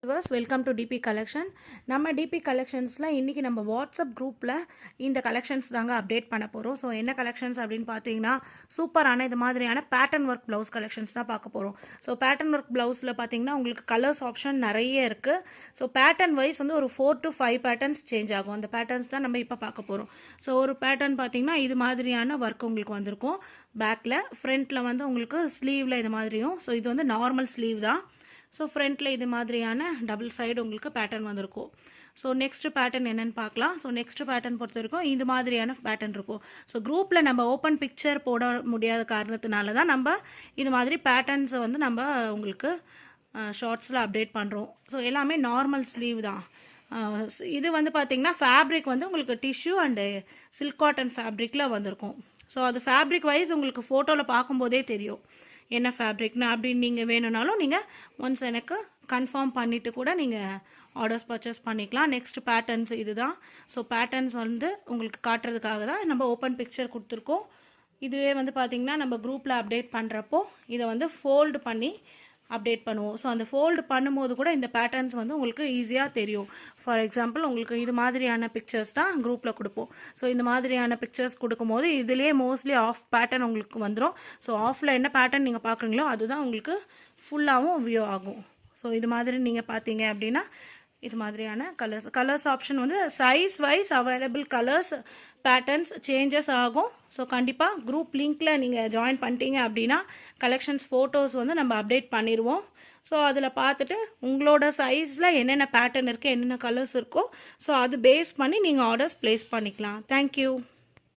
Welcome to DP collection. நம்ம DP கலெக்ஷன்ஸில் இன்றைக்கி நம்ம வாட்ஸ்அப் குரூப்பில் இந்த கலெக்ஷன்ஸ் தாங்க அப்டேட் பண்ண போகிறோம். ஸோ என்ன கலெக்ஷன்ஸ் அப்படின்னு பார்த்தீங்கன்னா, சூப்பரான இது மாதிரியான பேட்டர்ன் ஒர்க் ப்ளவுஸ் கலெக்ஷன்ஸ் தான் பார்க்க போகிறோம். ஸோ பேட்டர்ன் ஒர்க் ப்ளவுஸில் பார்த்தீங்கன்னா உங்களுக்கு கலர்ஸ் ஆப்ஷன் நிறைய இருக்குது. ஸோ பேட்டர்ன் வைஸ் வந்து ஒரு 4 to 5 பேட்டர்ன்ஸ் சேஞ்ச் ஆகும். அந்த பேட்டர்ன்ஸ் தான் நம்ம இப்போ பார்க்க போகிறோம். ஸோ ஒரு பேட்டர்ன் பார்த்தீங்கன்னா இது மாதிரியான ஒர்க் உங்களுக்கு வந்திருக்கும். பேக்கில் ஃப்ரண்ட்டில் வந்து உங்களுக்கு ஸ்லீவில் இது மாதிரியும். ஸோ இது வந்து நார்மல் ஸ்லீவ் தான். ஸோ ஃப்ரண்ட்டில் இது மாதிரியான டபுள் சைடு உங்களுக்கு பேட்டர்ன் வந்திருக்கும். ஸோ நெக்ஸ்ட் பேட்டர்ன் என்னென்னு பார்க்கலாம். ஸோ நெக்ஸ்ட் பேட்டர்ன் பொறுத்த வரைக்கும் இது மாதிரியான பேட்டர்ன் இருக்கும். ஸோ குரூப்பில் நம்ம ஓப்பன் பிக்சர் போட முடியாத காரணத்தினால தான் நம்ம இது மாதிரி பேட்டர்ன்ஸை வந்து நம்ம உங்களுக்கு ஷார்ட்ஸில் அப்டேட் பண்ணுறோம். ஸோ எல்லாமே நார்மல் ஸ்லீவ் தான். இது வந்து பார்த்திங்கன்னா ஃபேப்ரிக் வந்து உங்களுக்கு டிஷ்யூ அண்டு சில்க் காட்டன் ஃபேப்ரிக்கில் வந்திருக்கும். ஸோ அது ஃபேப்ரிக் வைஸ் உங்களுக்கு ஃபோட்டோவில் பார்க்கும்போதே தெரியும் என்ன ஃபேப்ரிக்னா. அப்படின்னு நீங்கள் வேணும்னாலும் நீங்கள் ஒன்ஸ் எனக்கு கன்ஃபார்ம் பண்ணிவிட்டு கூட நீங்கள் ஆர்டர்ஸ் பர்ச்சேஸ் பண்ணிக்கலாம். நெக்ஸ்ட் பேட்டர்ன்ஸ் இது தான். ஸோ பேட்டர்ன்ஸ் வந்து உங்களுக்கு காட்டுறதுக்காக தான் நம்ம ஓப்பன் பிக்சர் கொடுத்துருக்கோம். இதுவே வந்து பார்த்திங்கன்னா நம்ம குரூப்பில் அப்டேட் பண்ணுறப்போ இதை வந்து ஃபோல்டு பண்ணி அப்டேட் பண்ணுவோம். ஸோ அந்த ஃபோல்டு பண்ணும்போது கூட இந்த பேட்டர்ன்ஸ் வந்து உங்களுக்கு ஈஸியாக தெரியும். ஃபார் எக்ஸாம்பிள் உங்களுக்கு இது மாதிரியான பிக்சர்ஸ் தான் குரூப்பில் கொடுப்போம். ஸோ இந்த மாதிரியான பிக்சர்ஸ் கொடுக்கும்போது இதுலேயே மோஸ்ட்லி ஆஃப் பேட்டர்ன் உங்களுக்கு வந்துடும். ஸோ ஆஃபில் என்ன பேட்டர்ன் நீங்கள் பார்க்குறீங்களோ அதுதான் உங்களுக்கு ஃபுல்லாகவும் வியூ ஆகும். ஸோ இது மாதிரி நீங்கள் பார்த்தீங்க அப்படின்னா இது மாதிரியான கலர்ஸ் ஆப்ஷன் வந்து size wise available colours patterns changes ஆகும். ஸோ கண்டிப்பாக குரூப் லிங்க்கில் நீங்கள் ஜாயின் பண்ணிட்டீங்க அப்படின்னா கலெக்ஷன்ஸ் ஃபோட்டோஸ் வந்து நம்ம அப்டேட் பண்ணிடுவோம். ஸோ அதில் பார்த்துட்டு உங்களோட சைஸில் என்னென்ன பேட்டர்ன் இருக்குது என்னென்ன கலர்ஸ் இருக்கோ ஸோ அது பேஸ் பண்ணி நீங்கள் ஆர்டர்ஸ் ப்ளேஸ் பண்ணிக்கலாம். தேங்க்யூ.